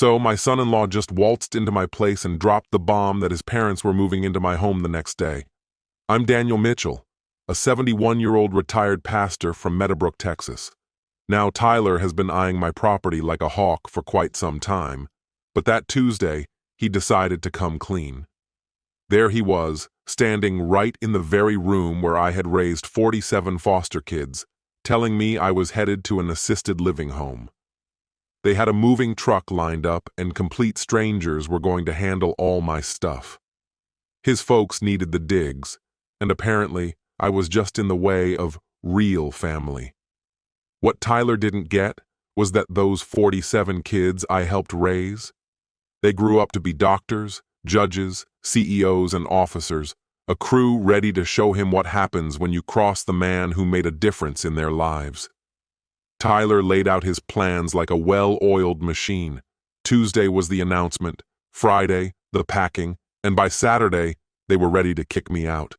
So my son-in-law just waltzed into my place and dropped the bomb that his parents were moving into my home the next day. I'm Daniel Mitchell, a 71-year-old retired pastor from Meadowbrook, Texas. Now Tyler has been eyeing my property like a hawk for quite some time, but that Tuesday, he decided to come clean. There he was, standing right in the very room where I had raised 47 foster kids, telling me I was headed to an assisted living home. They had a moving truck lined up and complete strangers were going to handle all my stuff. His folks needed the digs, and apparently I was just in the way of real family. What Tyler didn't get was that those 47 kids I helped raise, they grew up to be doctors, judges, CEOs, and officers, a crew ready to show him what happens when you cross the man who made a difference in their lives. Tyler laid out his plans like a well-oiled machine. Tuesday was the announcement, Friday, the packing, and by Saturday, they were ready to kick me out.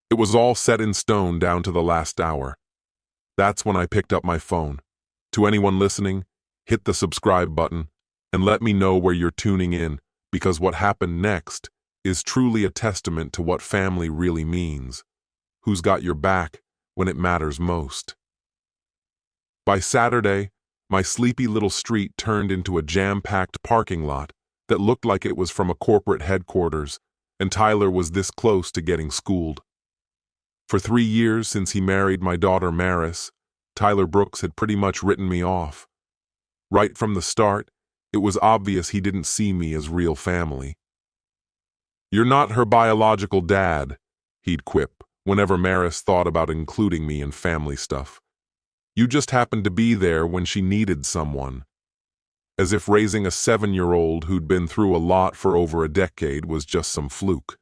It was all set in stone down to the last hour. That's when I picked up my phone. To anyone listening, hit the subscribe button and let me know where you're tuning in, because what happened next is truly a testament to what family really means. Who's got your back when it matters most? By Saturday, my sleepy little street turned into a jam-packed parking lot that looked like it was from a corporate headquarters, and Tyler was this close to getting schooled. For 3 years since he married my daughter Maris, Tyler Brooks had pretty much written me off. Right from the start, it was obvious he didn't see me as real family. "You're not her biological dad," he'd quip whenever Maris thought about including me in family stuff. "You just happened to be there when she needed someone." As if raising a 7-year-old who'd been through a lot for over a decade was just some fluke.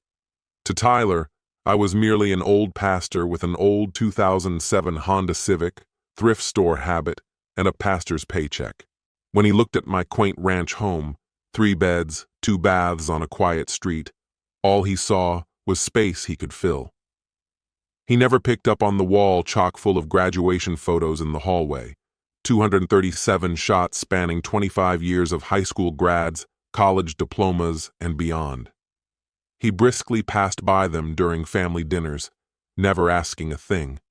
To Tyler, I was merely an old pastor with an old 2007 Honda Civic, thrift store habit, and a pastor's paycheck. When he looked at my quaint ranch home, 3 beds, 2 baths on a quiet street, all he saw was space he could fill. He never picked up on the wall chock full of graduation photos in the hallway, 237 shots spanning 25 years of high school grads, college diplomas, and beyond. He briskly passed by them during family dinners, never asking a thing.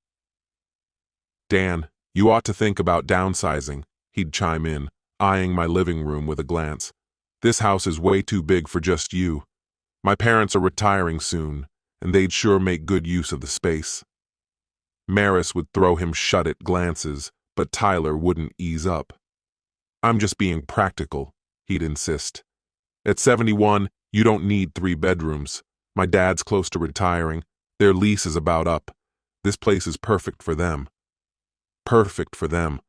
"Dan, you ought to think about downsizing," he'd chime in, eyeing my living room with a glance. "This house is way too big for just you. My parents are retiring soon, and they'd sure make good use of the space." Maris would throw him shut-it glances, but Tyler wouldn't ease up. "I'm just being practical," he'd insist. "At 71, you don't need 3 bedrooms. My dad's close to retiring. Their lease is about up. This place is perfect for them." Perfect for them.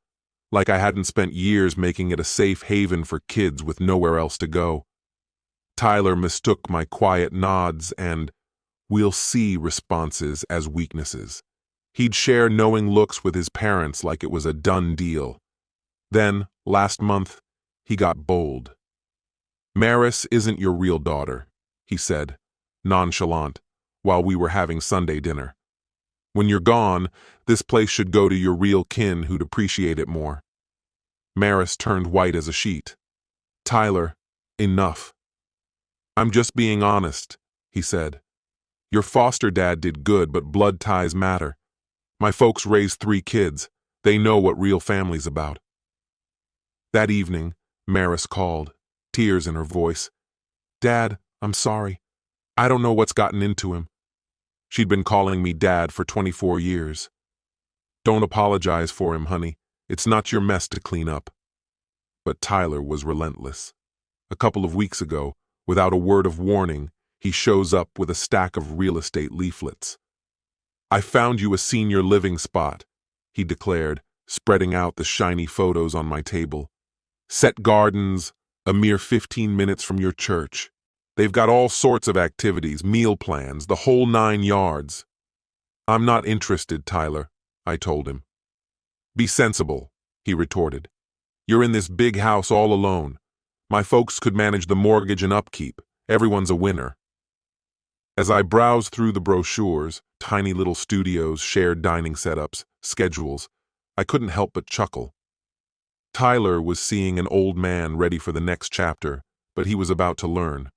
Like I hadn't spent years making it a safe haven for kids with nowhere else to go. Tyler mistook my quiet nods and "we'll see" responses as weaknesses. He'd share knowing looks with his parents like it was a done deal. Then, last month, he got bold. "Maris isn't your real daughter," he said, nonchalant, while we were having Sunday dinner. "When you're gone, this place should go to your real kin who'd appreciate it more." Maris turned white as a sheet. "Tyler, enough." "I'm just being honest," he said. "Your foster dad did good, but blood ties matter. My folks raised 3 kids. They know what real family's about." That evening, Maris called, tears in her voice. "Dad, I'm sorry. I don't know what's gotten into him." She'd been calling me Dad for 24 years. "Don't apologize for him, honey. It's not your mess to clean up." But Tyler was relentless. A couple of weeks ago, without a word of warning, he shows up with a stack of real estate leaflets. "I found you a senior living spot," he declared, spreading out the shiny photos on my table. "Set gardens, a mere 15 minutes from your church. They've got all sorts of activities, meal plans, the whole 9 yards." "I'm not interested, Tyler," I told him. "Be sensible," he retorted. "You're in this big house all alone. My folks could manage the mortgage and upkeep. Everyone's a winner." As I browsed through the brochures, tiny little studios, shared dining setups, schedules, I couldn't help but chuckle. Tyler was seeing an old man ready for the next chapter, but he was about to learn.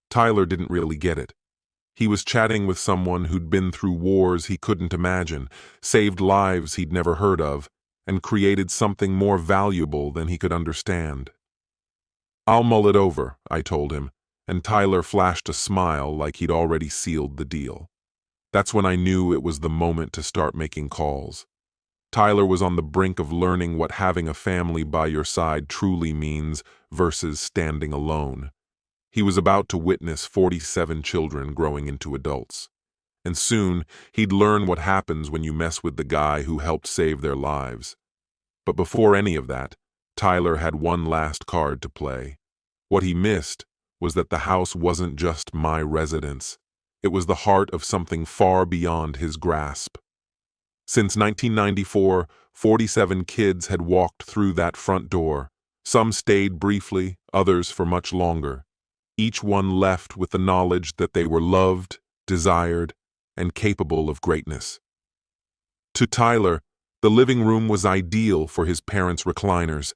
Tyler didn't really get it. He was chatting with someone who'd been through wars he couldn't imagine, saved lives he'd never heard of, and created something more valuable than he could understand. "I'll mull it over," I told him, and Tyler flashed a smile like he'd already sealed the deal. That's when I knew it was the moment to start making calls. Tyler was on the brink of learning what having a family by your side truly means versus standing alone. He was about to witness 47 children growing into adults. And soon, he'd learn what happens when you mess with the guy who helped save their lives. But before any of that, Tyler had one last card to play. What he missed was that the house wasn't just my residence. It was the heart of something far beyond his grasp. Since 1994, 47 kids had walked through that front door. Some stayed briefly, others for much longer. Each one left with the knowledge that they were loved, desired, and capable of greatness. To Tyler, the living room was ideal for his parents' recliners,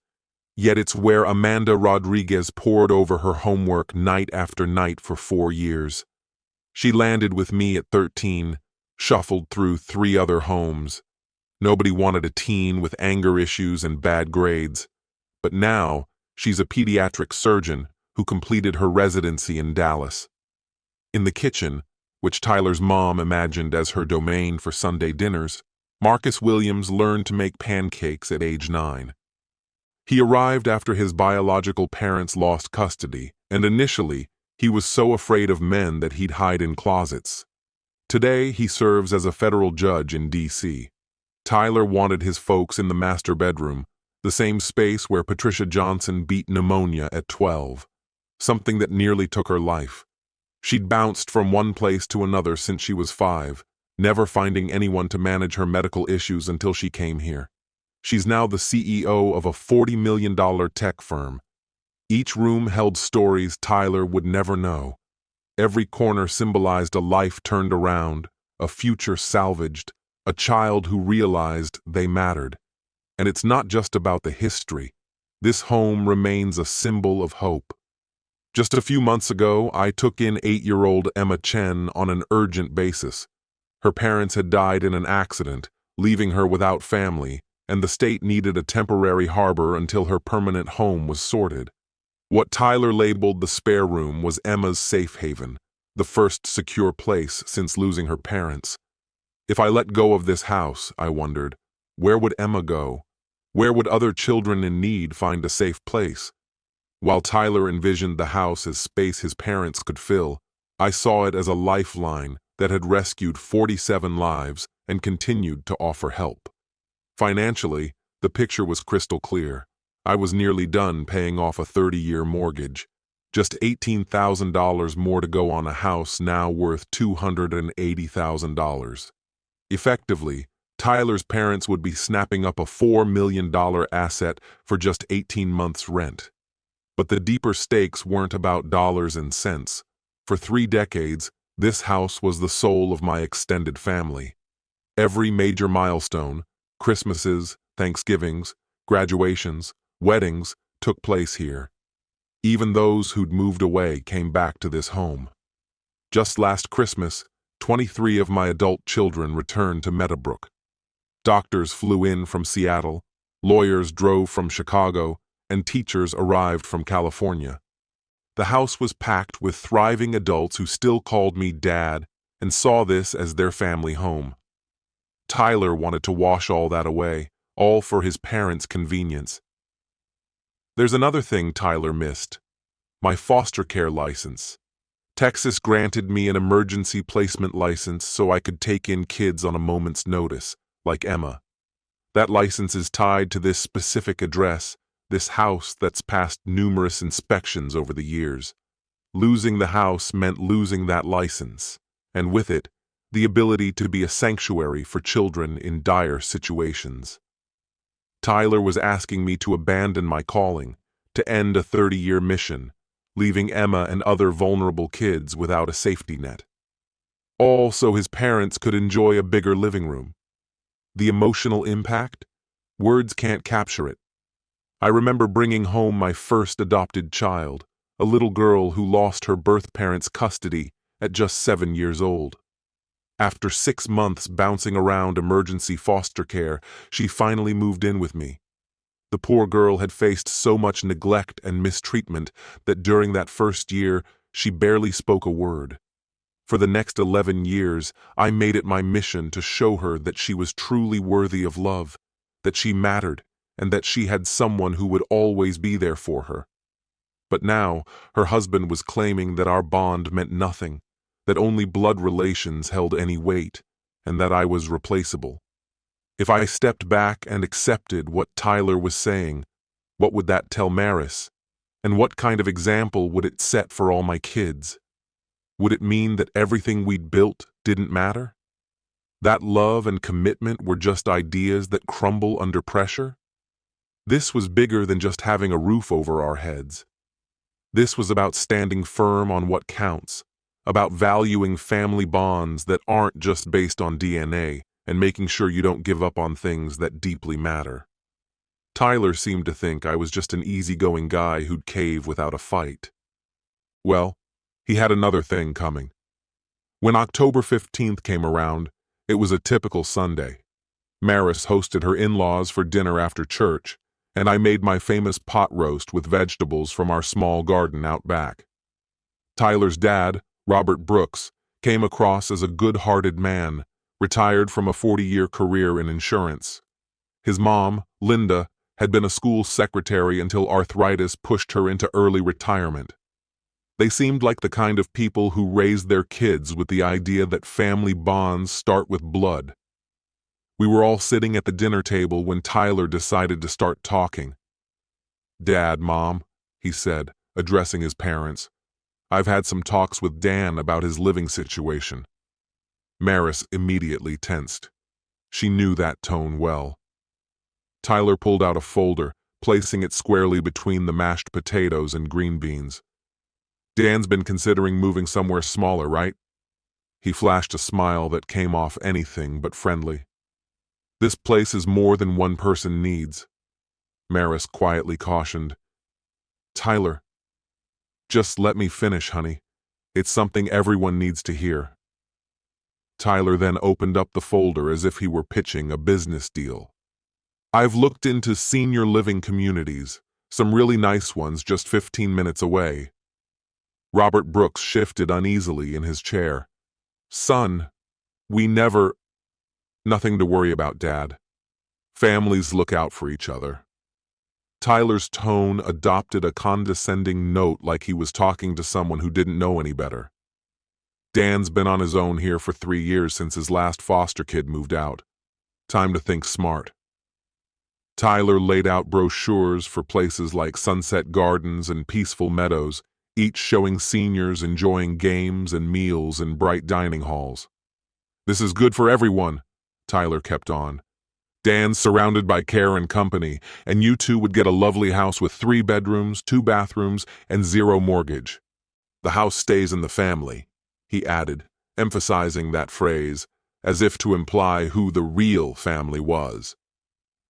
yet it's where Amanda Rodriguez pored over her homework night after night for 4 years. She landed with me at 13, shuffled through 3 other homes. Nobody wanted a teen with anger issues and bad grades. But now, she's a pediatric surgeon who completed her residency in Dallas. In the kitchen, which Tyler's mom imagined as her domain for Sunday dinners, Marcus Williams learned to make pancakes at age 9. He arrived after his biological parents lost custody, and initially, he was so afraid of men that he'd hide in closets. Today, he serves as a federal judge in D.C. Tyler wanted his folks in the master bedroom, the same space where Patricia Johnson beat pneumonia at 12, something that nearly took her life. She'd bounced from one place to another since she was 5, never finding anyone to manage her medical issues until she came here. She's now the CEO of a $40 million tech firm. Each room held stories Tyler would never know. Every corner symbolized a life turned around, a future salvaged, a child who realized they mattered. And it's not just about the history. This home remains a symbol of hope. Just a few months ago, I took in 8-year-old Emma Chen on an urgent basis. Her parents had died in an accident, leaving her without family, and the state needed a temporary harbor until her permanent home was sorted. What Tyler labeled the spare room was Emma's safe haven, the first secure place since losing her parents. If I let go of this house, I wondered, where would Emma go? Where would other children in need find a safe place? While Tyler envisioned the house as space his parents could fill, I saw it as a lifeline that had rescued 47 lives and continued to offer help. Financially, the picture was crystal clear. I was nearly done paying off a 30-year mortgage. Just $18,000 more to go on a house now worth $280,000. Effectively, Tyler's parents would be snapping up a $4 million asset for just 18 months' rent. But the deeper stakes weren't about dollars and cents. For 3 decades, this house was the soul of my extended family. Every major milestone, Christmases, Thanksgivings, graduations, weddings, took place here. Even those who'd moved away came back to this home. Just last Christmas, 23 of my adult children returned to Meadowbrook. Doctors flew in from Seattle, lawyers drove from Chicago, and teachers arrived from California. The house was packed with thriving adults who still called me Dad and saw this as their family home. Tyler wanted to wash all that away, all for his parents' convenience. There's another thing Tyler missed: my foster care license. Texas granted me an emergency placement license so I could take in kids on a moment's notice, like Emma. That license is tied to this specific address, this house that's passed numerous inspections over the years. Losing the house meant losing that license, and with it, the ability to be a sanctuary for children in dire situations. Tyler was asking me to abandon my calling, to end a 30-year mission, leaving Emma and other vulnerable kids without a safety net. All so his parents could enjoy a bigger living room. The emotional impact? Words can't capture it. I remember bringing home my first adopted child, a little girl who lost her birth parents' custody at just 7 years old. After 6 months bouncing around emergency foster care, she finally moved in with me. The poor girl had faced so much neglect and mistreatment that during that first year, she barely spoke a word. For the next 11 years, I made it my mission to show her that she was truly worthy of love, that she mattered, and that she had someone who would always be there for her. But now, her husband was claiming that our bond meant nothing, that only blood relations held any weight, and that I was replaceable. If I stepped back and accepted what Tyler was saying, what would that tell Maris? And what kind of example would it set for all my kids? Would it mean that everything we'd built didn't matter? That love and commitment were just ideas that crumble under pressure? This was bigger than just having a roof over our heads. This was about standing firm on what counts, about valuing family bonds that aren't just based on DNA, and making sure you don't give up on things that deeply matter. Tyler seemed to think I was just an easygoing guy who'd cave without a fight. Well, he had another thing coming. When October 15th came around, it was a typical Sunday. Maris hosted her in-laws for dinner after church, and I made my famous pot roast with vegetables from our small garden out back. Tyler's dad, Robert Brooks, came across as a good-hearted man, retired from a 40-year career in insurance. His mom, Linda, had been a school secretary until arthritis pushed her into early retirement. They seemed like the kind of people who raised their kids with the idea that family bonds start with blood. We were all sitting at the dinner table when Tyler decided to start talking. "Dad, Mom," he said, addressing his parents, "I've had some talks with Dan about his living situation." Maris immediately tensed. She knew that tone well. Tyler pulled out a folder, placing it squarely between the mashed potatoes and green beans. "Dan's been considering moving somewhere smaller, right?" He flashed a smile that came off anything but friendly. "This place is more than one person needs," Maris quietly cautioned. "Tyler, just let me finish, honey. It's something everyone needs to hear." Tyler then opened up the folder as if he were pitching a business deal. "I've looked into senior living communities, some really nice ones just 15 minutes away." Robert Brooks shifted uneasily in his chair. "Son, we never—" "Nothing to worry about, Dad. Families look out for each other." Tyler's tone adopted a condescending note, like he was talking to someone who didn't know any better. "Dan's been on his own here for 3 years since his last foster kid moved out. Time to think smart." Tyler laid out brochures for places like Sunset Gardens and Peaceful Meadows, each showing seniors enjoying games and meals in bright dining halls. "This is good for everyone," Tyler kept on. "Dan's surrounded by care and company, and you two would get a lovely house with 3 bedrooms, 2 bathrooms, and 0 mortgage. The house stays in the family," he added, emphasizing that phrase, as if to imply who the real family was.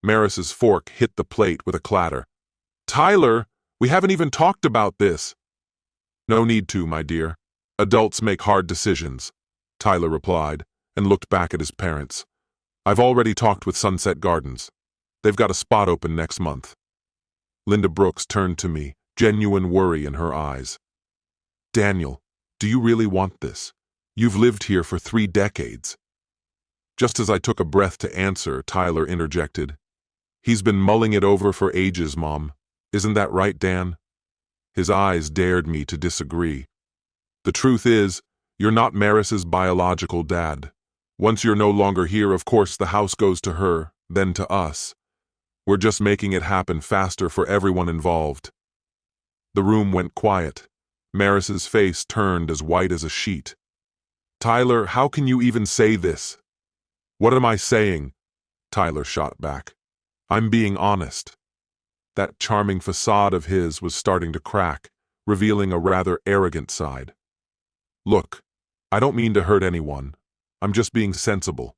Maris's fork hit the plate with a clatter. "Tyler, we haven't even talked about this." "No need to, my dear. Adults make hard decisions," Tyler replied, and looked back at his parents. "I've already talked with Sunset Gardens. They've got a spot open next month." Linda Brooks turned to me, genuine worry in her eyes. "Daniel, do you really want this? You've lived here for 3 decades. Just as I took a breath to answer, Tyler interjected. "He's been mulling it over for ages, Mom. Isn't that right, Dan?" His eyes dared me to disagree. "The truth is, you're not Maris's biological dad. Once you're no longer here, of course the house goes to her, then to us. We're just making it happen faster for everyone involved." The room went quiet. Maris's face turned as white as a sheet. "Tyler, how can you even say this?" "What am I saying?" Tyler shot back. "I'm being honest." That charming facade of his was starting to crack, revealing a rather arrogant side. "Look, I don't mean to hurt anyone. I'm just being sensible.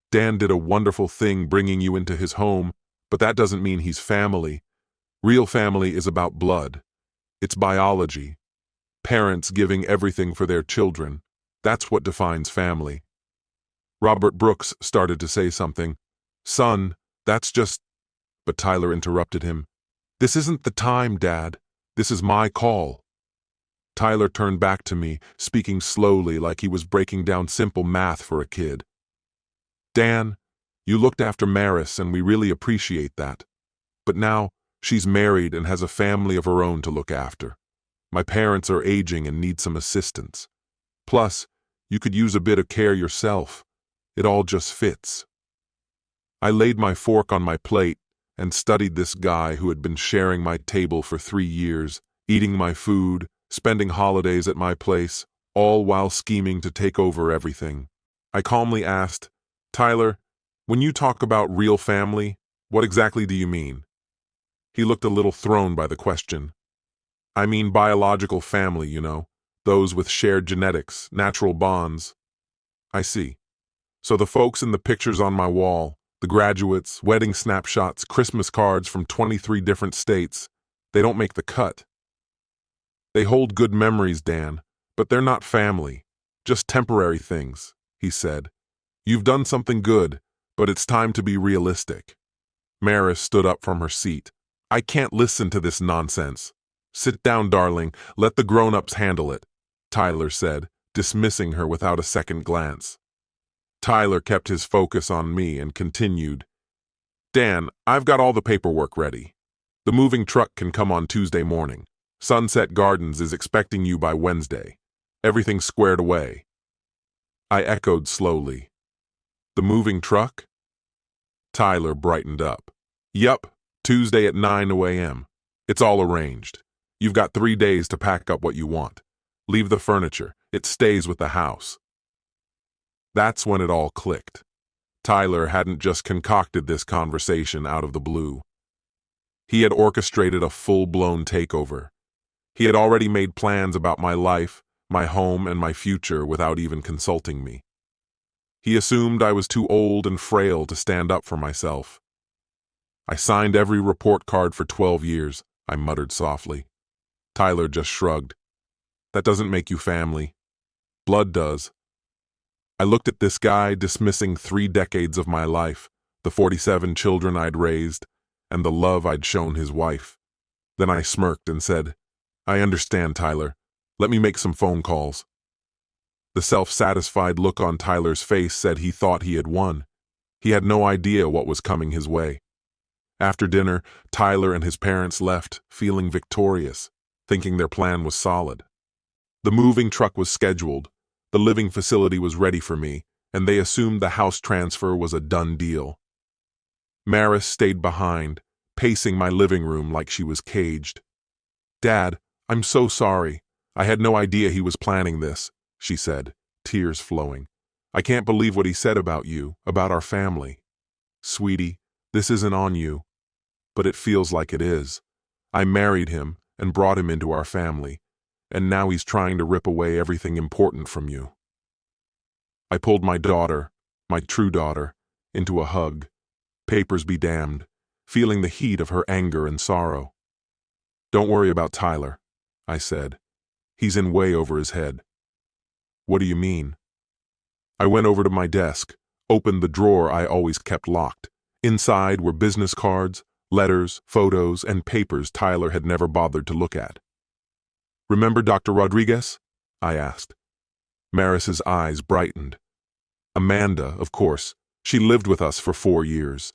Dan did a wonderful thing bringing you into his home, but that doesn't mean he's family. Real family is about blood. It's biology. Parents giving everything for their children. That's what defines family. Robert Brooks started to say something. Son, that's just... But Tyler interrupted him. This isn't the time, Dad. This is my call. Tyler turned back to me, speaking slowly like he was breaking down simple math for a kid. Dan, you looked after Maris and we really appreciate that. But now, she's married and has a family of her own to look after. My parents are aging and need some assistance. Plus, you could use a bit of care yourself. It all just fits. I laid my fork on my plate and studied this guy who had been sharing my table for 3 years, eating my food, spending holidays at my place, all while scheming to take over everything. I calmly asked, Tyler, when you talk about real family, what exactly do you mean? He looked a little thrown by the question. I mean biological family, you know, those with shared genetics, natural bonds. I see. So the folks in the pictures on my wall, the graduates, wedding snapshots, Christmas cards from 23 different states, they don't make the cut. They hold good memories, Dan, but they're not family, just temporary things, he said. You've done something good, but it's time to be realistic. Maris stood up from her seat. I can't listen to this nonsense. Sit down, darling. Let the grown-ups handle it, Tyler said, dismissing her without a second glance. Tyler kept his focus on me and continued. Dan, I've got all the paperwork ready. The moving truck can come on Tuesday morning. Sunset Gardens is expecting you by Wednesday. Everything's squared away. I echoed slowly. The moving truck? Tyler brightened up. Yup, Tuesday at 9 a.m. It's all arranged. You've got 3 days to pack up what you want. Leave the furniture. It stays with the house. That's when it all clicked. Tyler hadn't just concocted this conversation out of the blue. He had orchestrated a full-blown takeover. He had already made plans about my life, my home, and my future without even consulting me. He assumed I was too old and frail to stand up for myself. I signed every report card for 12 years, I muttered softly. Tyler just shrugged. That doesn't make you family. Blood does. I looked at this guy dismissing 3 decades of my life, the 47 children I'd raised, and the love I'd shown his wife. Then I smirked and said, I understand, Tyler. Let me make some phone calls. The self-satisfied look on Tyler's face said he thought he had won. He had no idea what was coming his way. After dinner, Tyler and his parents left, feeling victorious, thinking their plan was solid. The moving truck was scheduled, the living facility was ready for me, and they assumed the house transfer was a done deal. Maris stayed behind, pacing my living room like she was caged. Dad, I'm so sorry. I had no idea he was planning this, she said, tears flowing. I can't believe what he said about you, about our family. Sweetie, this isn't on you. But it feels like it is. I married him and brought him into our family, and now he's trying to rip away everything important from you. I pulled my daughter, my true daughter, into a hug. Papers be damned, feeling the heat of her anger and sorrow. Don't worry about Tyler, I said. He's in way over his head. What do you mean? I went over to my desk, opened the drawer I always kept locked. Inside were business cards, letters, photos, and papers Tyler had never bothered to look at. Remember Dr. Rodriguez? I asked. Maris's eyes brightened. Amanda, of course. She lived with us for 4 years.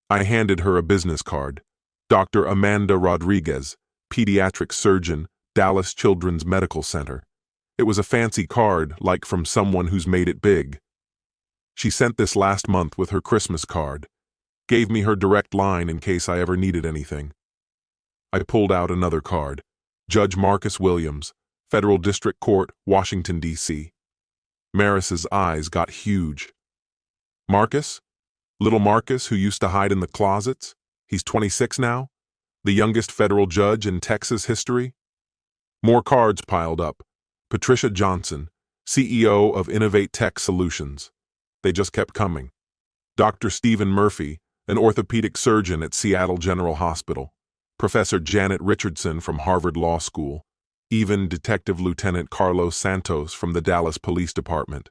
I handed her a business card. Dr. Amanda Rodriguez, pediatric surgeon, Dallas Children's Medical Center. It was a fancy card, like from someone who's made it big. She sent this last month with her Christmas card. Gave me her direct line in case I ever needed anything. I pulled out another card. Judge Marcus Williams, Federal District Court, Washington, D.C. Maris's eyes got huge. Marcus? Little Marcus who used to hide in the closets? He's 26 now? The youngest federal judge in Texas history? More cards piled up. Patricia Johnson, CEO of Innovate Tech Solutions. They just kept coming. Dr. Stephen Murphy, an orthopedic surgeon at Seattle General Hospital. Professor Janet Richardson from Harvard Law School, even Detective Lieutenant Carlos Santos from the Dallas Police Department.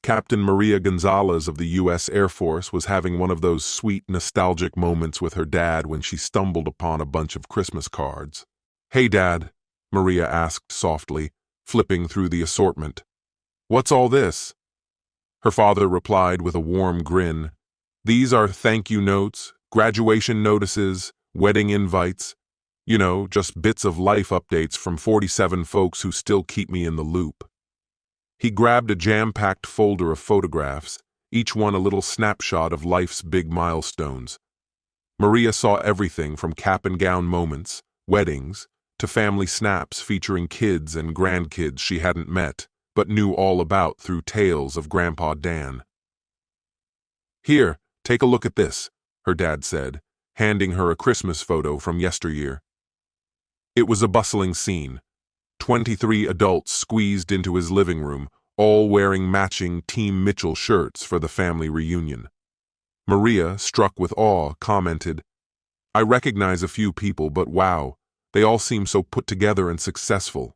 Captain Maria Gonzalez of the U.S. Air Force was having one of those sweet, nostalgic moments with her dad when she stumbled upon a bunch of Christmas cards. "Hey, Dad," Maria asked softly, flipping through the assortment. "What's all this?" Her father replied with a warm grin. "These are thank you notes, graduation notices, wedding invites. You know, just bits of life updates from 47 folks who still keep me in the loop." He grabbed a jam-packed folder of photographs, each one a little snapshot of life's big milestones. Maria saw everything from cap and gown moments, weddings, to family snaps featuring kids and grandkids she hadn't met, but knew all about through tales of Grandpa Dan. "Here, take a look at this," her dad said, handing her a Christmas photo from yesteryear. It was a bustling scene. 23 adults squeezed into his living room, all wearing matching Team Mitchell shirts for the family reunion. Maria, struck with awe, commented, "I recognize a few people, but wow, they all seem so put together and successful."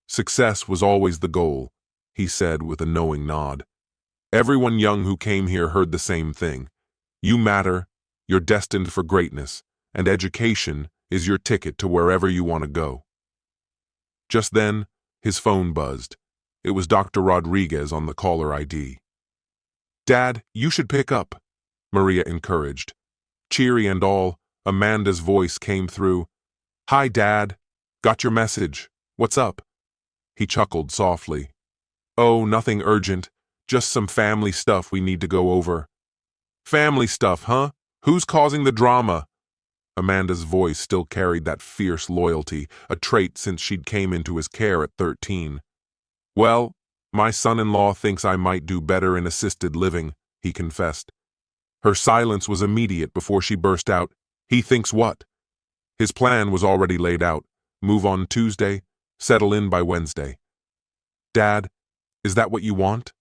"Success was always the goal," he said with a knowing nod. "Everyone young who came here heard the same thing. You matter, you're destined for greatness, and education is your ticket to wherever you want to go." Just then, his phone buzzed. It was Dr. Rodriguez on the caller ID. "Dad, you should pick up," Maria encouraged. Cheery and all, Amanda's voice came through. "Hi, Dad. Got your message. What's up?" He chuckled softly. "Oh, nothing urgent. Just some family stuff we need to go over." "Family stuff, huh? Who's causing the drama?" Amanda's voice still carried that fierce loyalty, a trait since she'd came into his care at 13. "Well, my son-in-law thinks I might do better in assisted living," he confessed. Her silence was immediate before she burst out, "He thinks what?" His plan was already laid out. Move on Tuesday, settle in by Wednesday. "Dad, is that what you want?"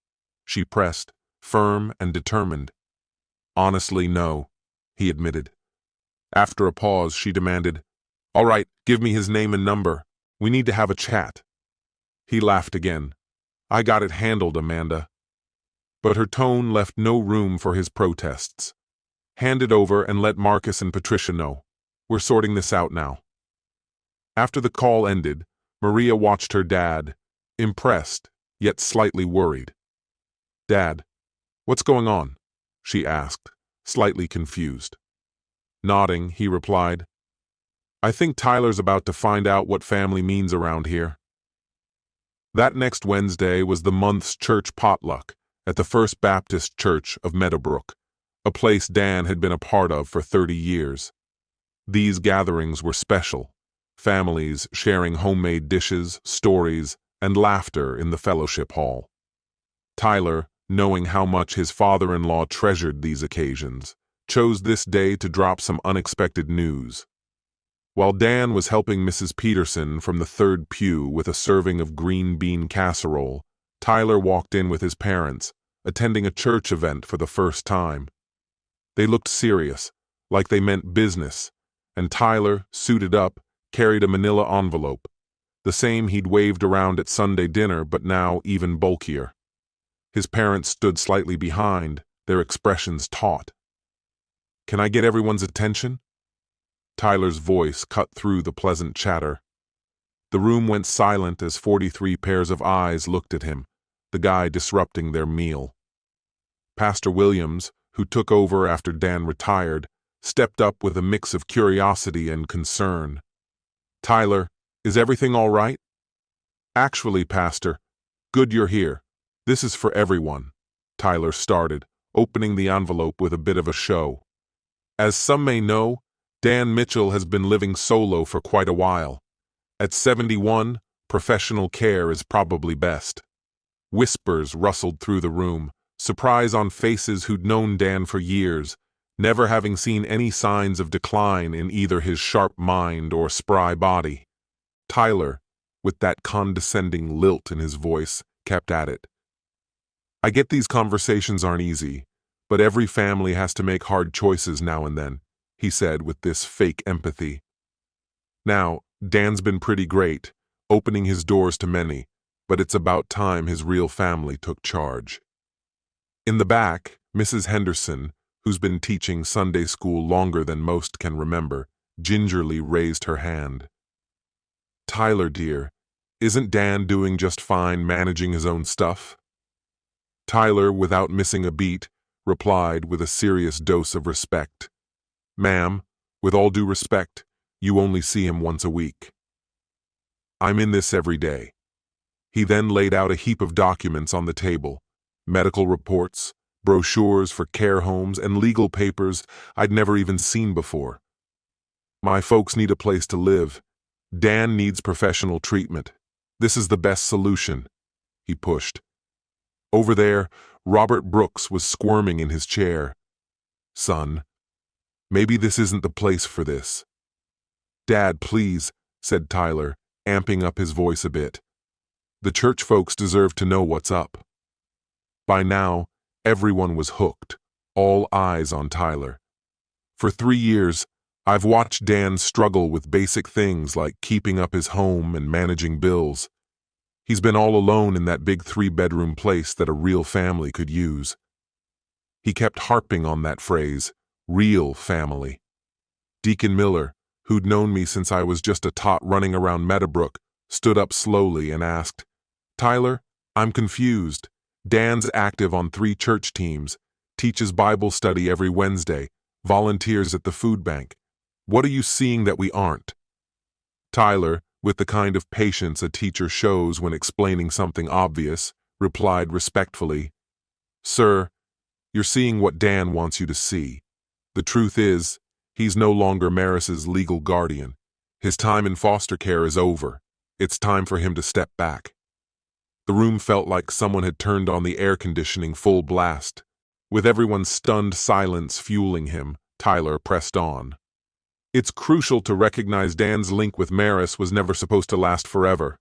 she pressed, firm and determined. "Honestly, no," he admitted. After a pause, she demanded, "All right, give me his name and number. We need to have a chat." He laughed again. "I got it handled, Amanda." But her tone left no room for his protests. "Hand it over and let Marcus and Patricia know. We're sorting this out now." After the call ended, Maria watched her dad, impressed, yet slightly worried. "Dad, what's going on?" she asked, slightly confused. Nodding, he replied, "I think Tyler's about to find out what family means around here." That next Wednesday was the month's church potluck at the First Baptist Church of Meadowbrook, a place Dan had been a part of for 30 years. These gatherings were special, families sharing homemade dishes, stories, and laughter in the fellowship hall. Tyler, knowing how much his father-in-law treasured these occasions, chose this day to drop some unexpected news. While Dan was helping Mrs. Peterson from the third pew with a serving of green bean casserole, Tyler walked in with his parents, attending a church event for the first time. They looked serious, like they meant business, and Tyler, suited up, carried a manila envelope, the same he'd waved around at Sunday dinner but now even bulkier. His parents stood slightly behind, their expressions taut. "Can I get everyone's attention?" Tyler's voice cut through the pleasant chatter. The room went silent as 43 pairs of eyes looked at him, the guy disrupting their meal. Pastor Williams, who took over after Dan retired, stepped up with a mix of curiosity and concern. "Tyler, is everything all right?" "Actually, Pastor, good you're here. This is for everyone," Tyler started, opening the envelope with a bit of a show. "As some may know, Dan Mitchell has been living solo for quite a while. At 71, professional care is probably best." Whispers rustled through the room, surprise on faces who'd known Dan for years, never having seen any signs of decline in either his sharp mind or spry body. Tyler, with that condescending lilt in his voice, kept at it. "I get these conversations aren't easy, but every family has to make hard choices now and then. he said with this fake empathy. Now, Dan's been pretty great, opening his doors to many, but it's about time his real family took charge. In the back, Mrs. Henderson, who's been teaching Sunday school longer than most can remember, gingerly raised her hand. Tyler, dear, isn't Dan doing just fine managing his own stuff? Tyler, without missing a beat, replied with a serious dose of respect. Ma'am, with all due respect, you only see him once a week. I'm in this every day. He then laid out a heap of documents on the table, medical reports, brochures for care homes, and legal papers I'd never even seen before. My folks need a place to live. Dan needs professional treatment. This is the best solution, he pushed. Over there, Robert Brooks was squirming in his chair. Son, maybe this isn't the place for this. Dad, please, said Tyler, amping up his voice a bit. The church folks deserve to know what's up. By now, everyone was hooked, all eyes on Tyler. For 3 years, I've watched Dan struggle with basic things like keeping up his home and managing bills. He's been all alone in that big 3-bedroom place that a real family could use. He kept harping on that phrase, real family. Deacon Miller, who'd known me since I was just a tot running around Meadowbrook, stood up slowly and asked, Tyler, I'm confused. Dan's active on 3 church teams, teaches Bible study every Wednesday, volunteers at the food bank. What are you seeing that we aren't? Tyler, with the kind of patience a teacher shows when explaining something obvious, replied respectfully, Sir, you're seeing what Dan wants you to see. The truth is, he's no longer Maris's legal guardian. His time in foster care is over. It's time for him to step back. The room felt like someone had turned on the air conditioning full blast. With everyone's stunned silence fueling him, Tyler pressed on. It's crucial to recognize Dan's link with Maris was never supposed to last forever.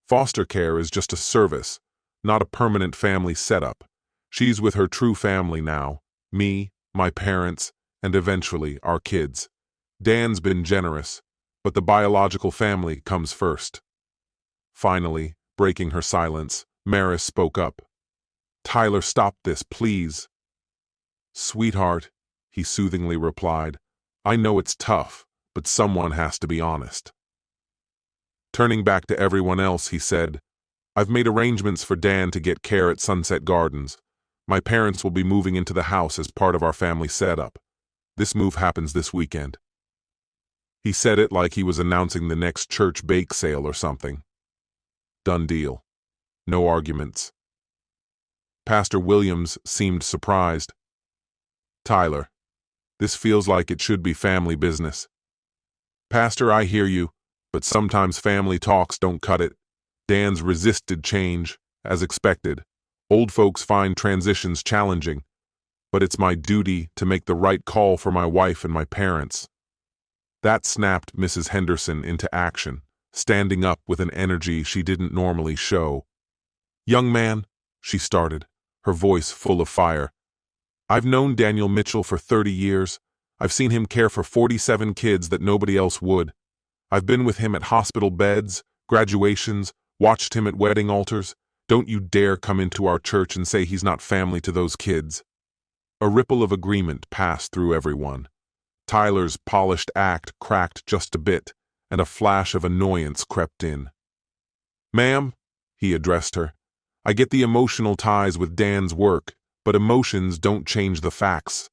Foster care is just a service, not a permanent family setup. She's with her true family now, me, my parents, and eventually our kids. Dan's been generous, but the biological family comes first. Finally, breaking her silence, Maris spoke up. Tyler, stop this, please. Sweetheart, he soothingly replied, I know it's tough, but someone has to be honest. Turning back to everyone else, he said, I've made arrangements for Dan to get care at Sunset Gardens. My parents will be moving into the house as part of our family setup. This move happens this weekend. He said it like he was announcing the next church bake sale or something. Done deal. No arguments. Pastor Williams seemed surprised. Tyler, this feels like it should be family business. Pastor, I hear you, but sometimes family talks don't cut it. Dan's resisted change, as expected. Old folks find transitions challenging, but it's my duty to make the right call for my wife and my parents. That snapped Mrs. Henderson into action, standing up with an energy she didn't normally show. Young man, she started, her voice full of fire. I've known Daniel Mitchell for 30 years. I've seen him care for 47 kids that nobody else would. I've been with him at hospital beds, graduations, watched him at wedding altars. Don't you dare come into our church and say he's not family to those kids. A ripple of agreement passed through everyone. Tyler's polished act cracked just a bit, and a flash of annoyance crept in. Ma'am, he addressed her, I get the emotional ties with Dan's work, but emotions don't change the facts.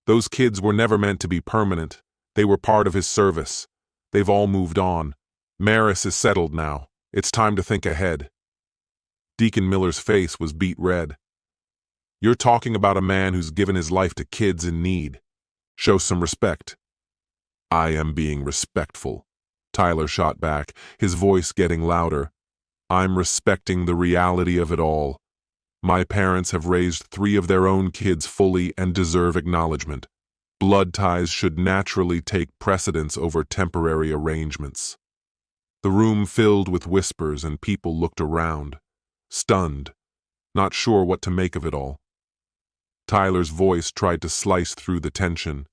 Those kids were never meant to be permanent. They were part of his service. They've all moved on. Maris is settled now. It's time to think ahead. Deacon Miller's face was beet red. You're talking about a man who's given his life to kids in need. Show some respect. I am being respectful, Tyler shot back, his voice getting louder. I'm respecting the reality of it all. My parents have raised 3 of their own kids fully and deserve acknowledgement. Blood ties should naturally take precedence over temporary arrangements. The room filled with whispers and people looked around, stunned, not sure what to make of it all. Tyler's voice tried to slice through the tension.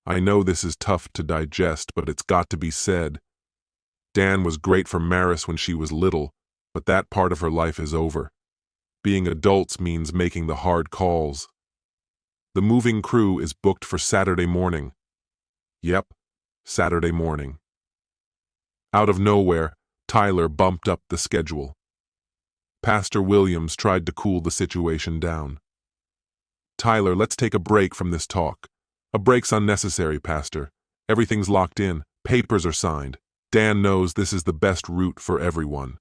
I know this is tough to digest, but it's got to be said. Dan was great for Maris when she was little, but that part of her life is over. Being adults means making the hard calls. The moving crew is booked for Saturday morning. Yep, Saturday morning. Out of nowhere, Tyler bumped up the schedule. Pastor Williams tried to cool the situation down. Tyler, let's take a break from this talk. A break's unnecessary, Pastor. Everything's locked in. Papers are signed. Dan knows this is the best route for everyone.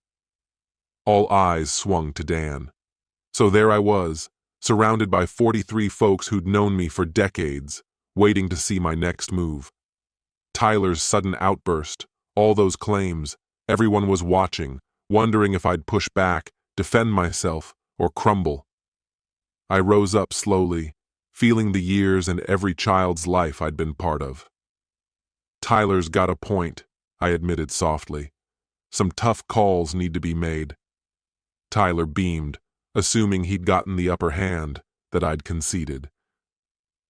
All eyes swung to Dan. So there I was, surrounded by 43 folks who'd known me for decades, waiting to see my next move. Tyler's sudden outburst, all those claims, everyone was watching, wondering if I'd push back, defend myself, or crumble. I rose up slowly, feeling the years and every child's life I'd been part of. Tyler's got a point, I admitted softly. Some tough calls need to be made. Tyler beamed, assuming he'd gotten the upper hand, that I'd conceded.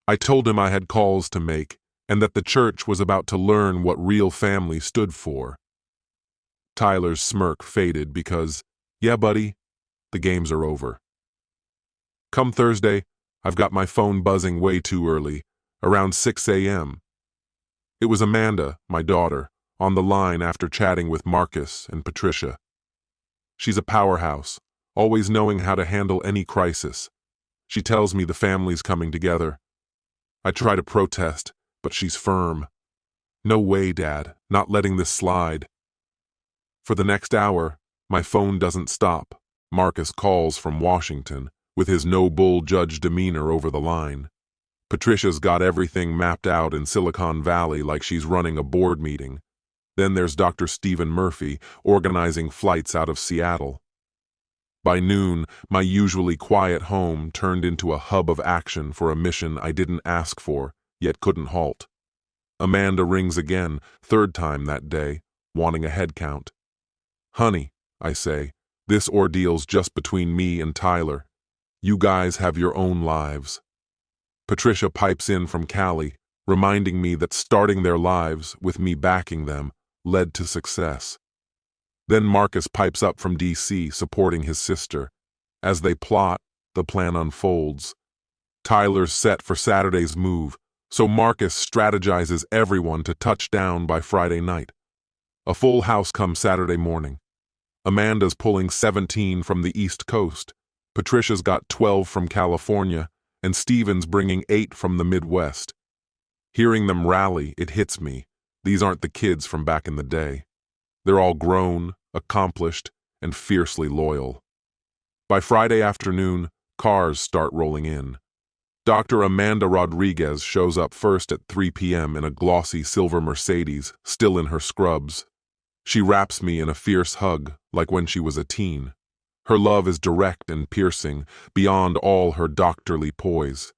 I told him I had calls to make, and that the church was about to learn what real family stood for. Tyler's smirk faded because, yeah, buddy, the games are over. Come Thursday, I've got my phone buzzing way too early, around 6 a.m. It was Amanda, my daughter, on the line after chatting with Marcus and Patricia. She's a powerhouse, always knowing how to handle any crisis. She tells me the family's coming together. I try to protest, but she's firm. No way, Dad, not letting this slide. For the next hour, my phone doesn't stop. Marcus calls from Washington, with his no-bull judge demeanor over the line. Patricia's got everything mapped out in Silicon Valley like she's running a board meeting. Then there's Dr. Stephen Murphy, organizing flights out of Seattle. By noon, my usually quiet home turned into a hub of action for a mission I didn't ask for, yet couldn't halt. Amanda rings again, third time that day, wanting a head count. Honey, I say, this ordeal's just between me and Tyler. You guys have your own lives. Patricia pipes in from Cali, reminding me that starting their lives, with me backing them, led to success. Then Marcus pipes up from D.C., supporting his sister. As they plot, the plan unfolds. Tyler's set for Saturday's move, so Marcus strategizes everyone to touch down by Friday night. A full house come Saturday morning. Amanda's pulling 17 from the East Coast. Patricia's got 12 from California, and Stephen's bringing 8 from the Midwest. Hearing them rally, it hits me. These aren't the kids from back in the day. They're all grown, accomplished, and fiercely loyal. By Friday afternoon, cars start rolling in. Dr. Amanda Rodriguez shows up first at 3 p.m. in a glossy silver Mercedes, still in her scrubs. She wraps me in a fierce hug, like when she was a teen. Her love is direct and piercing, beyond all her doctorly poise.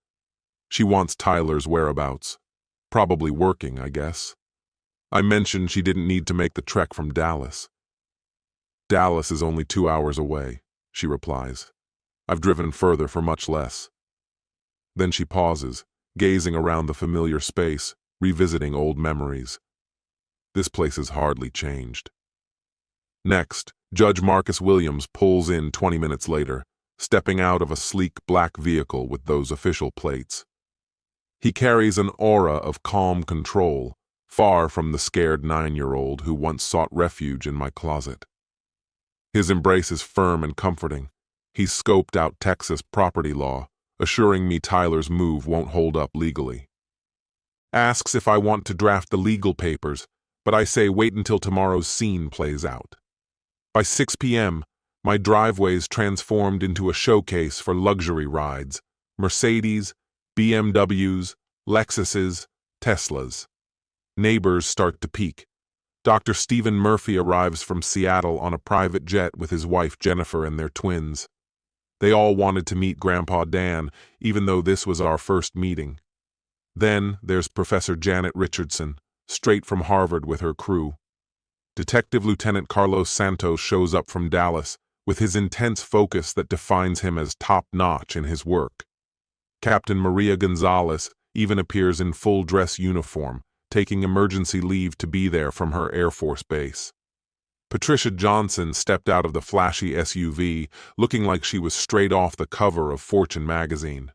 She wants Tyler's whereabouts. Probably working, I guess. I mentioned she didn't need to make the trek from Dallas. Dallas is only 2 hours away, she replies. I've driven further for much less. Then she pauses, gazing around the familiar space, revisiting old memories. This place has hardly changed. Next, Judge Marcus Williams pulls in 20 minutes later, stepping out of a sleek black vehicle with those official plates. He carries an aura of calm control, far from the scared 9-year-old who once sought refuge in my closet. His embrace is firm and comforting. He's scoped out Texas property law, assuring me Tyler's move won't hold up legally. Asks if I want to draft the legal papers, but I say wait until tomorrow's scene plays out. By 6 p.m., my driveway's transformed into a showcase for luxury rides: Mercedes, BMWs, Lexuses, Teslas. Neighbors start to peek. Dr. Stephen Murphy arrives from Seattle on a private jet with his wife Jennifer and their twins. They all wanted to meet Grandpa Dan, even though this was our first meeting. Then there's Professor Janet Richardson, straight from Harvard with her crew. Detective Lieutenant Carlos Santos shows up from Dallas with his intense focus that defines him as top-notch in his work. Captain Maria Gonzalez, even appears in full dress uniform, taking emergency leave to be there from her Air Force base. Patricia Johnson stepped out of the flashy SUV, looking like she was straight off the cover of Fortune magazine.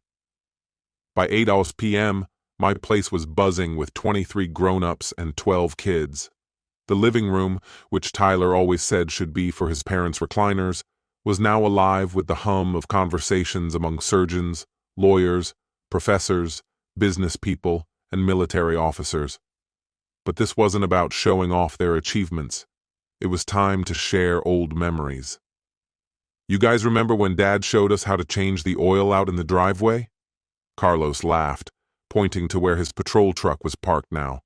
By 8 p.m., my place was buzzing with 23 grown-ups and 12 kids. The living room, which Tyler always said should be for his parents' recliners, was now alive with the hum of conversations among surgeons, lawyers, professors, business people, and military officers. But this wasn't about showing off their achievements. It was time to share old memories. "You guys remember when Dad showed us how to change the oil out in the driveway?" Carlos laughed, pointing to where his patrol truck was parked now.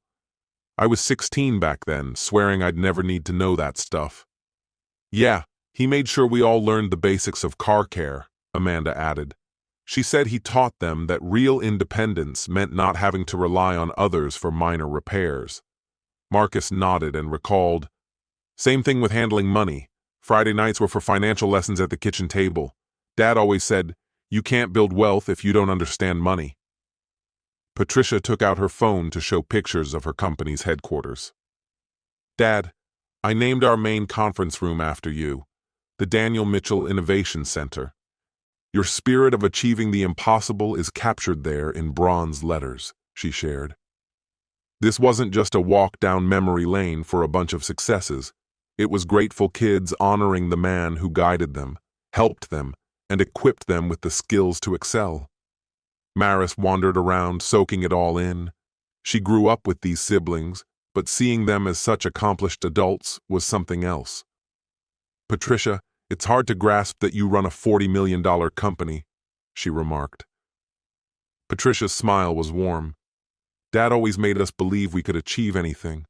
"I was 16 back then, swearing I'd never need to know that stuff." "Yeah, he made sure we all learned the basics of car care," Amanda added. She said he taught them that real independence meant not having to rely on others for minor repairs. Marcus nodded and recalled, "Same thing with handling money. Friday nights were for financial lessons at the kitchen table. Dad always said, you can't build wealth if you don't understand money." Patricia took out her phone to show pictures of her company's headquarters. "Dad, I named our main conference room after you, the Daniel Mitchell Innovation Center. Your spirit of achieving the impossible is captured there in bronze letters," she shared. This wasn't just a walk down memory lane for a bunch of successes. It was grateful kids honoring the man who guided them, helped them, and equipped them with the skills to excel. Maris wandered around, soaking it all in. She grew up with these siblings, but seeing them as such accomplished adults was something else. "Patricia, it's hard to grasp that you run a $40 million company," she remarked. Patricia's smile was warm. "Dad always made us believe we could achieve anything."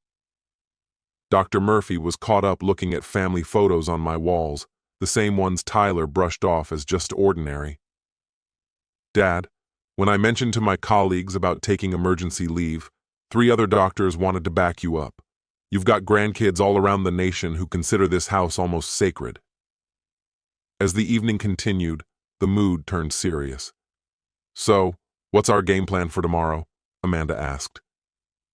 Dr. Murphy was caught up looking at family photos on my walls, the same ones Tyler brushed off as just ordinary. "Dad, when I mentioned to my colleagues about taking emergency leave, 3 other doctors wanted to back you up. You've got grandkids all around the nation who consider this house almost sacred." As the evening continued, the mood turned serious. "So, what's our game plan for tomorrow?" Amanda asked.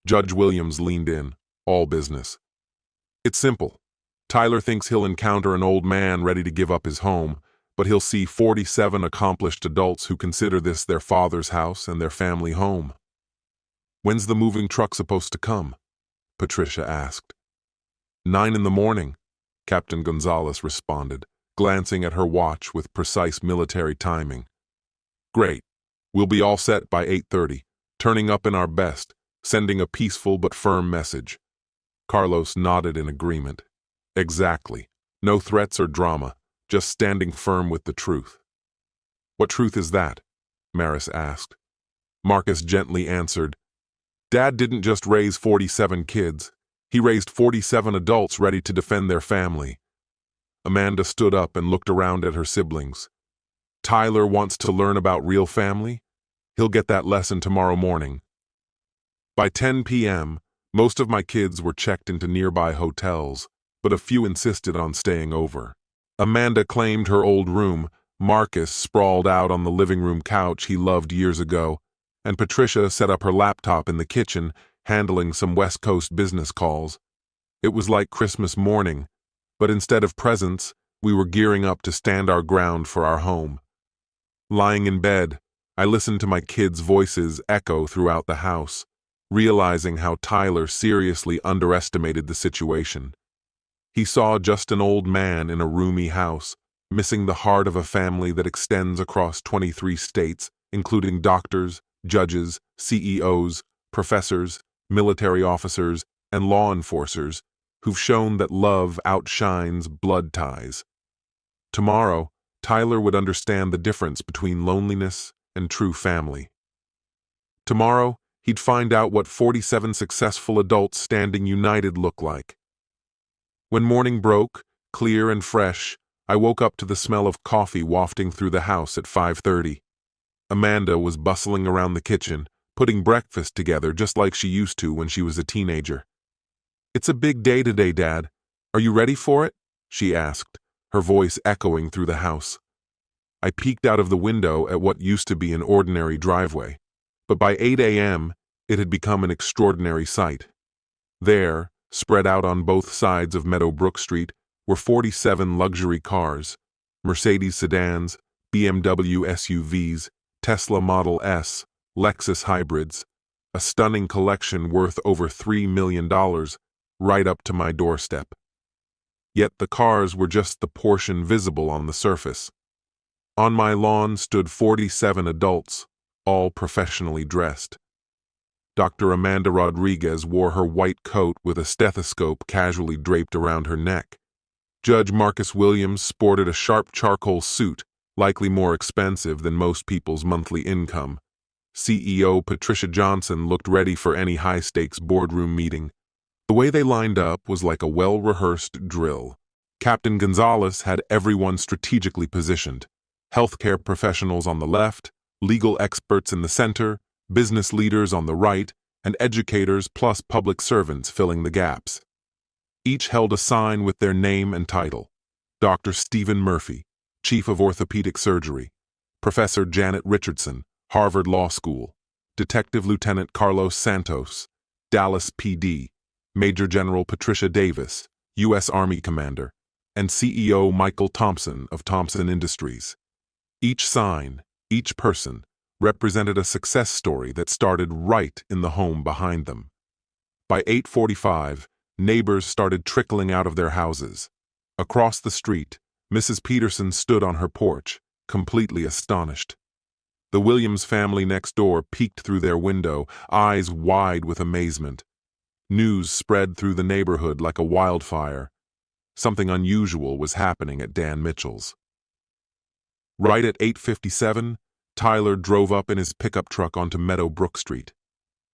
Judge Williams leaned in, all business. "It's simple. Tyler thinks he'll encounter an old man ready to give up his home, but he'll see 47 accomplished adults who consider this their father's house and their family home." "When's the moving truck supposed to come?" Patricia asked. 9 in the morning, Captain Gonzalez responded, glancing at her watch with precise military timing. "Great. We'll be all set by 8:30, turning up in our best, sending a peaceful but firm message." Carlos nodded in agreement. "Exactly. No threats or drama, just standing firm with the truth." "What truth is that?" Maris asked. Marcus gently answered, "Dad didn't just raise 47 kids. He raised 47 adults ready to defend their family." Amanda stood up and looked around at her siblings. "Tyler wants to learn about real family? He'll get that lesson tomorrow morning." By 10 p.m., most of my kids were checked into nearby hotels, but a few insisted on staying over. Amanda claimed her old room, Marcus sprawled out on the living room couch he loved years ago, and Patricia set up her laptop in the kitchen, handling some West Coast business calls. It was like Christmas morning, but instead of presents, we were gearing up to stand our ground for our home. Lying in bed, I listened to my kids' voices echo throughout the house, realizing how Tyler seriously underestimated the situation. He saw just an old man in a roomy house, missing the heart of a family that extends across 23 states, including doctors, judges, CEOs, professors, military officers, and law enforcers, who've shown that love outshines blood ties. Tomorrow, Tyler would understand the difference between loneliness and true family. Tomorrow, he'd find out what 47 successful adults standing united look like. When morning broke, clear and fresh, I woke up to the smell of coffee wafting through the house at 5:30. Amanda was bustling around the kitchen, putting breakfast together just like she used to when she was a teenager. "It's a big day today, Dad. Are you ready for it?" she asked, her voice echoing through the house. I peeked out of the window at what used to be an ordinary driveway. But by 8 a.m., it had become an extraordinary sight. There, spread out on both sides of Meadowbrook Street, were 47 luxury cars, Mercedes sedans, BMW SUVs, Tesla Model S, Lexus hybrids, a stunning collection worth over $3 million, right up to my doorstep. Yet the cars were just the portion visible on the surface. On my lawn stood 47 adults, all professionally dressed. Dr. Amanda Rodriguez wore her white coat with a stethoscope casually draped around her neck. Judge Marcus Williams sported a sharp charcoal suit, likely more expensive than most people's monthly income. CEO Patricia Johnson looked ready for any high-stakes boardroom meeting. The way they lined up was like a well-rehearsed drill. Captain Gonzalez had everyone strategically positioned. Healthcare professionals on the left, legal experts in the center, business leaders on the right, and educators plus public servants filling the gaps. Each held a sign with their name and title. Dr. Stephen Murphy, Chief of Orthopedic Surgery. Professor Janet Richardson, Harvard Law School. Detective Lieutenant Carlos Santos, Dallas PD. Major General Patricia Davis, U.S. Army Commander. And CEO Michael Thompson of Thompson Industries. Each sign, each person, represented a success story that started right in the home behind them. By 8:45, neighbors started trickling out of their houses. Across the street, Mrs. Peterson stood on her porch, completely astonished. The Williams family next door peeked through their window, eyes wide with amazement. News spread through the neighborhood like a wildfire. Something unusual was happening at Dan Mitchell's. Right at 8:57, Tyler drove up in his pickup truck onto Meadowbrook Street.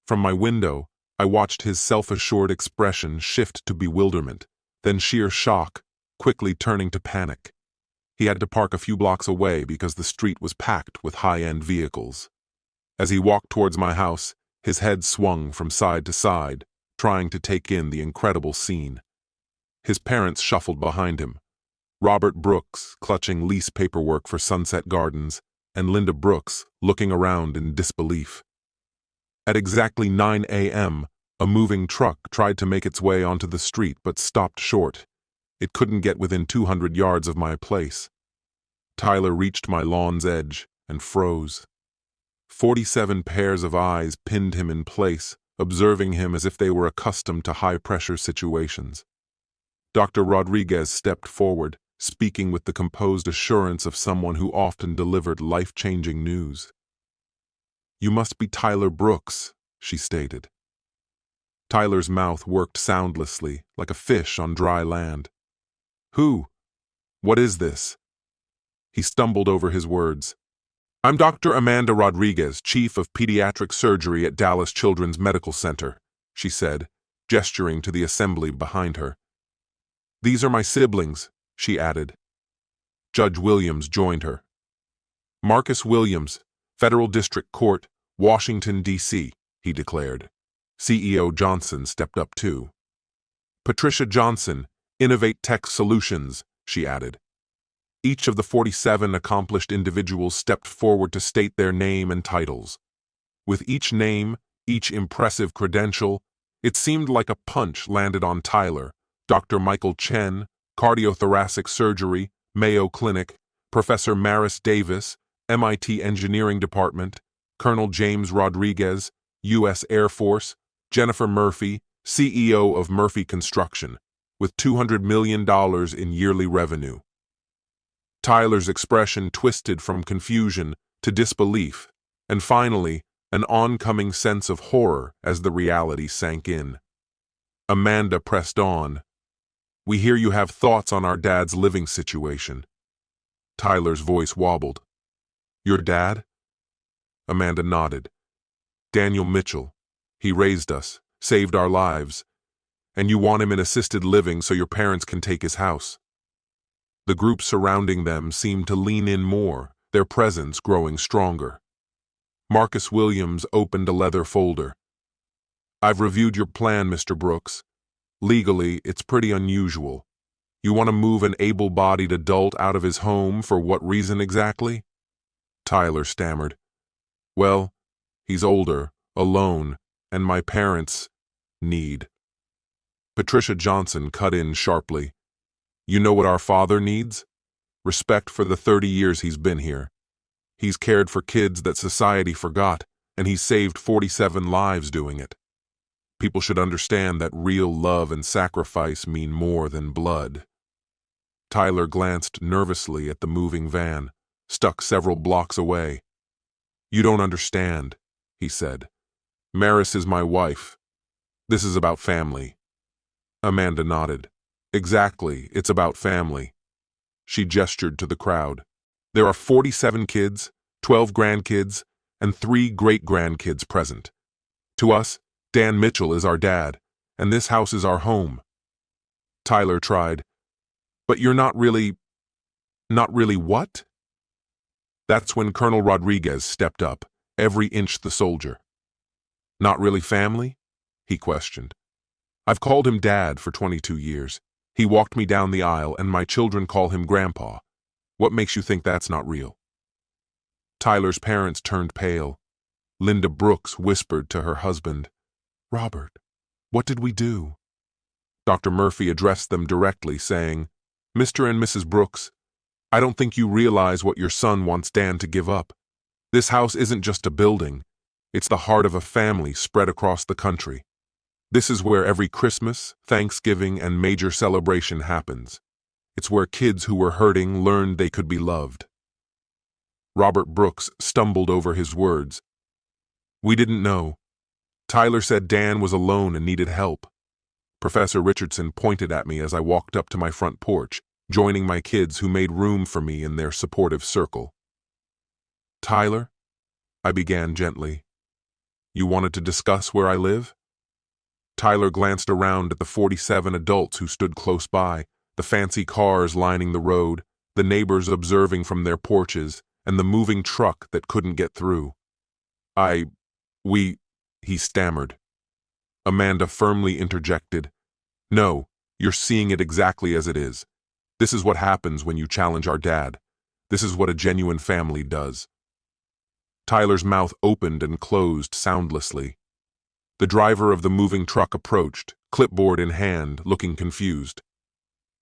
From my window, I watched his self-assured expression shift to bewilderment, then sheer shock, quickly turning to panic. He had to park a few blocks away because the street was packed with high-end vehicles. As he walked towards my house, his head swung from side to side, trying to take in the incredible scene. His parents shuffled behind him. Robert Brooks, clutching lease paperwork for Sunset Gardens, and Linda Brooks, looking around in disbelief. At exactly 9 a.m., a moving truck tried to make its way onto the street but stopped short. It couldn't get within 200 yards of my place. Tyler reached my lawn's edge and froze. 47 pairs of eyes pinned him in place, observing him as if they were accustomed to high-pressure situations. Dr. Rodriguez stepped forward, speaking with the composed assurance of someone who often delivered life-changing news. "You must be Tyler Brooks," she stated. Tyler's mouth worked soundlessly, like a fish on dry land. "Who? What is this?" He stumbled over his words. "I'm Dr. Amanda Rodriguez, Chief of Pediatric Surgery at Dallas Children's Medical Center," she said, gesturing to the assembly behind her. "These are my siblings," she added. Judge Williams joined her. "Marcus Williams, Federal District Court, Washington, D.C., he declared. CEO Johnson stepped up too. "Patricia Johnson, Innovate Tech Solutions," she added. Each of the 47 accomplished individuals stepped forward to state their name and titles. With each name, each impressive credential, it seemed like a punch landed on Tyler. Dr. Michael Chen, Cardiothoracic Surgery, Mayo Clinic, Professor Maris Davis, MIT Engineering Department, Colonel James Rodriguez, U.S. Air Force, Jennifer Murphy, CEO of Murphy Construction, with $200 million in yearly revenue. Tyler's expression twisted from confusion to disbelief, and finally, an oncoming sense of horror as the reality sank in. Amanda pressed on. "We hear you have thoughts on our dad's living situation." Tyler's voice wobbled. "Your dad?" Amanda nodded. "Daniel Mitchell. He raised us, saved our lives. And you want him in assisted living so your parents can take his house." The group surrounding them seemed to lean in more, their presence growing stronger. Marcus Williams opened a leather folder. "I've reviewed your plan, Mr. Brooks. Legally, it's pretty unusual. You want to move an able-bodied adult out of his home for what reason exactly?" Tyler stammered. "Well, He's older, alone, and my parents need. Patricia Johnson cut in sharply. You know what our father needs? Respect for the 30 years he's been here. He's cared for kids that society forgot, and he's saved 47 lives doing it. People should understand that real love and sacrifice mean more than blood. Tyler glanced nervously at the moving van, stuck several blocks away. You don't understand, he said. Maris is my wife. This is about family. Amanda nodded. Exactly, it's about family. She gestured to the crowd. There are 47 kids, 12 grandkids, and 3 great-grandkids present. To us, Dan Mitchell is our dad, and this house is our home. Tyler tried. But you're not really what? That's when Colonel Rodriguez stepped up, every inch the soldier. Not really family? He questioned. I've called him Dad for 22 years. He walked me down the aisle, and my children call him Grandpa. What makes you think that's not real? Tyler's parents turned pale. Linda Brooks whispered to her husband, Robert, what did we do? Dr. Murphy addressed them directly, saying, Mr. and Mrs. Brooks, I don't think you realize what your son wants Dan to give up. This house isn't just a building. It's the heart of a family spread across the country. This is where every Christmas, Thanksgiving, and major celebration happens. It's where kids who were hurting learned they could be loved. Robert Brooks stumbled over his words. We didn't know. Tyler said Dan was alone and needed help. Professor Richardson pointed at me as I walked up to my front porch, joining my kids who made room for me in their supportive circle. Tyler, I began gently. You wanted to discuss where I live? Tyler glanced around at the 47 adults who stood close by, the fancy cars lining the road, the neighbors observing from their porches, and the moving truck that couldn't get through. He stammered. Amanda firmly interjected. No, you're seeing it exactly as it is. This is what happens when you challenge our dad. This is what a genuine family does. Tyler's mouth opened and closed soundlessly. The driver of the moving truck approached, clipboard in hand, looking confused.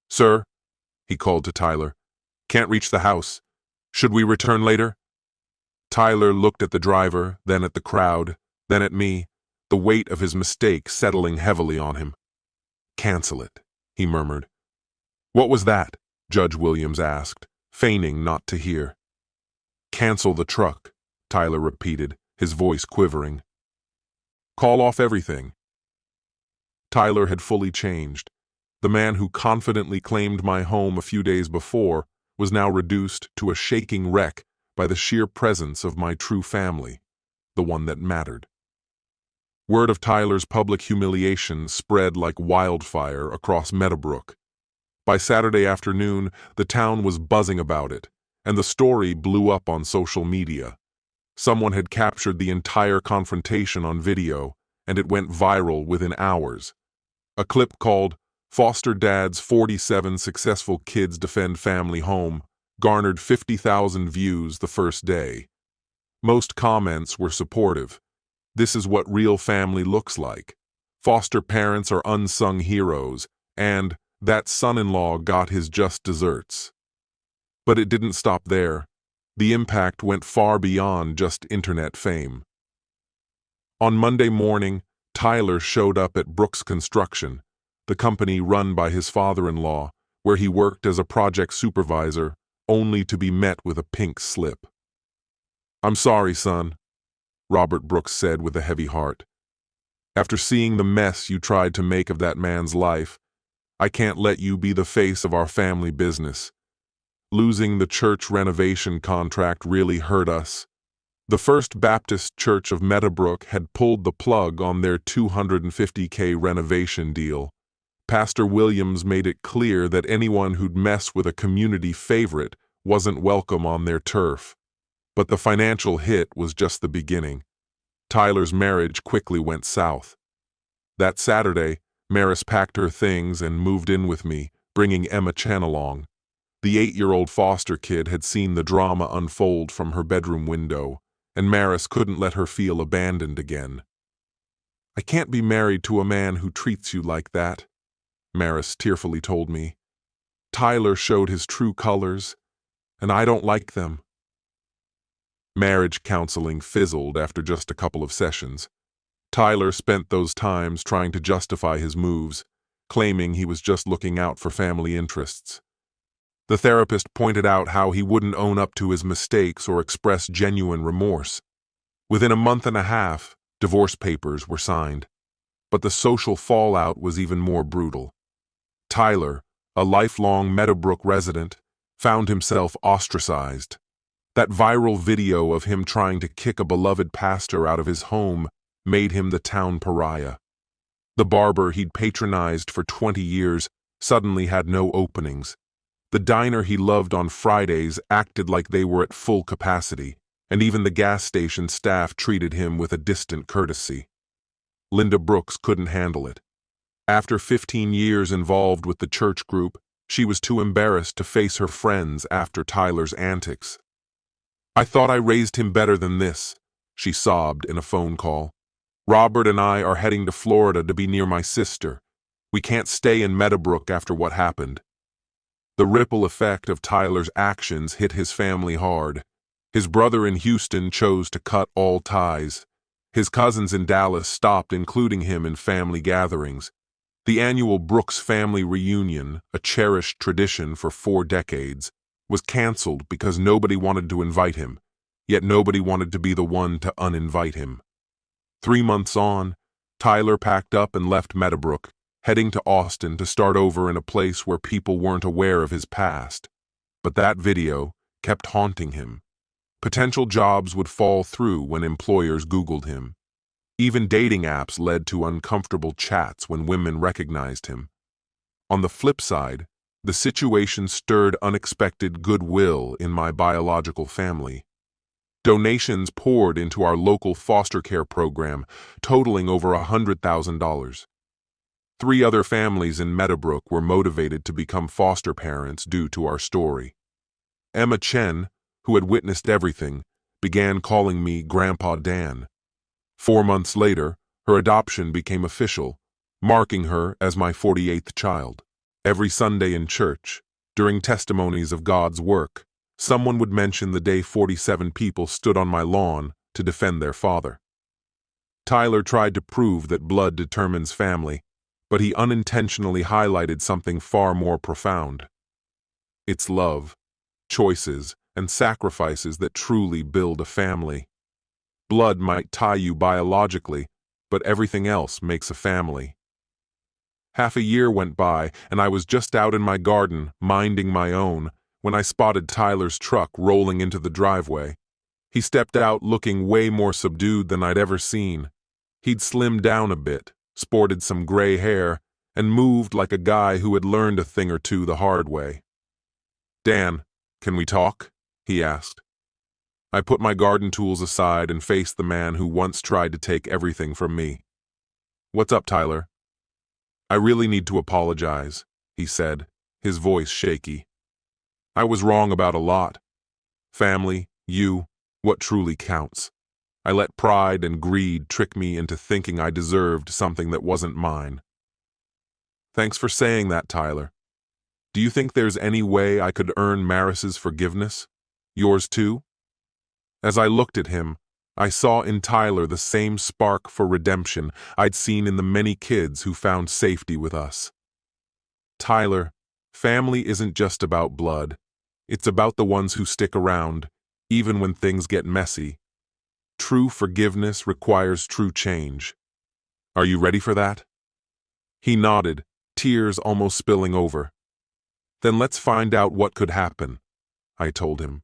Sir, he called to Tyler, can't reach the house. Should we return later? Tyler looked at the driver, then at the crowd, then at me, the weight of his mistake settling heavily on him. Cancel it, he murmured. What was that? Judge Williams asked, feigning not to hear. Cancel the truck, Tyler repeated, his voice quivering. Call off everything. Tyler had fully changed. The man who confidently claimed my home a few days before was now reduced to a shaking wreck by the sheer presence of my true family, the one that mattered. Word of Tyler's public humiliation spread like wildfire across Meadowbrook. By Saturday afternoon, the town was buzzing about it, and the story blew up on social media. Someone had captured the entire confrontation on video, and it went viral within hours. A clip called Foster Dad's 47 Successful Kids Defend Family Home garnered 50,000 views the first day. Most comments were supportive. This is what real family looks like. Foster parents are unsung heroes, and that son-in-law got his just desserts. But it didn't stop there. The impact went far beyond just internet fame. On Monday morning, Tyler showed up at Brooks Construction, the company run by his father-in-law, where he worked as a project supervisor, only to be met with a pink slip. I'm sorry, son, Robert Brooks said with a heavy heart. After seeing the mess you tried to make of that man's life, I can't let you be the face of our family business. Losing the church renovation contract really hurt us. The First Baptist Church of Meadowbrook had pulled the plug on their $250K renovation deal. Pastor Williams made it clear that anyone who'd mess with a community favorite wasn't welcome on their turf. But the financial hit was just the beginning. Tyler's marriage quickly went south. That Saturday, Maris packed her things and moved in with me, bringing Emma Chen along. The 8-year-old foster kid had seen the drama unfold from her bedroom window, and Maris couldn't let her feel abandoned again. "I can't be married to a man who treats you like that," Maris tearfully told me. "Tyler showed his true colors, and I don't like them." Marriage counseling fizzled after just a couple of sessions. Tyler spent those times trying to justify his moves, claiming he was just looking out for family interests. The therapist pointed out how he wouldn't own up to his mistakes or express genuine remorse. Within a month and a half, divorce papers were signed. But the social fallout was even more brutal. Tyler, a lifelong Meadowbrook resident, found himself ostracized. That viral video of him trying to kick a beloved pastor out of his home made him the town pariah. The barber he'd patronized for 20 years suddenly had no openings. The diner he loved on Fridays acted like they were at full capacity, and even the gas station staff treated him with a distant courtesy. Linda Brooks couldn't handle it. After 15 years involved with the church group, she was too embarrassed to face her friends after Tyler's antics. "I thought I raised him better than this," she sobbed in a phone call. "Robert and I are heading to Florida to be near my sister. We can't stay in Meadowbrook after what happened." The ripple effect of Tyler's actions hit his family hard. His brother in Houston chose to cut all ties. His cousins in Dallas stopped including him in family gatherings. The annual Brooks family reunion, a cherished tradition for 4 decades, was canceled because nobody wanted to invite him, yet nobody wanted to be the one to uninvite him. 3 months on, Tyler packed up and left Meadowbrook, heading to Austin to start over in a place where people weren't aware of his past. But that video kept haunting him. Potential jobs would fall through when employers Googled him. Even dating apps led to uncomfortable chats when women recognized him. On the flip side, the situation stirred unexpected goodwill in my biological family. Donations poured into our local foster care program, totaling over $100,000. 3 other families in Meadowbrook were motivated to become foster parents due to our story. Emma Chen, who had witnessed everything, began calling me Grandpa Dan. 4 months later, her adoption became official, marking her as my 48th child. Every Sunday in church, during testimonies of God's work, someone would mention the day 47 people stood on my lawn to defend their father. Tyler tried to prove that blood determines family, but he unintentionally highlighted something far more profound. It's love, choices, and sacrifices that truly build a family. Blood might tie you biologically, but everything else makes a family. Half a year went by, and I was just out in my garden, minding my own, when I spotted Tyler's truck rolling into the driveway. He stepped out looking way more subdued than I'd ever seen. He'd slimmed down a bit, sported some gray hair, and moved like a guy who had learned a thing or two the hard way. "Dan, can we talk?" he asked. I put my garden tools aside and faced the man who once tried to take everything from me. "What's up, Tyler?" "I really need to apologize," he said, his voice shaky. "I was wrong about a lot. Family, you, what truly counts. I let pride and greed trick me into thinking I deserved something that wasn't mine." "Thanks for saying that, Tyler. Do you think there's any way I could earn Maris's forgiveness? Yours too?" As I looked at him, I saw in Tyler the same spark for redemption I'd seen in the many kids who found safety with us. "Tyler, family isn't just about blood. It's about the ones who stick around, even when things get messy. True forgiveness requires true change. Are you ready for that?" He nodded, tears almost spilling over. "Then let's find out what could happen," I told him.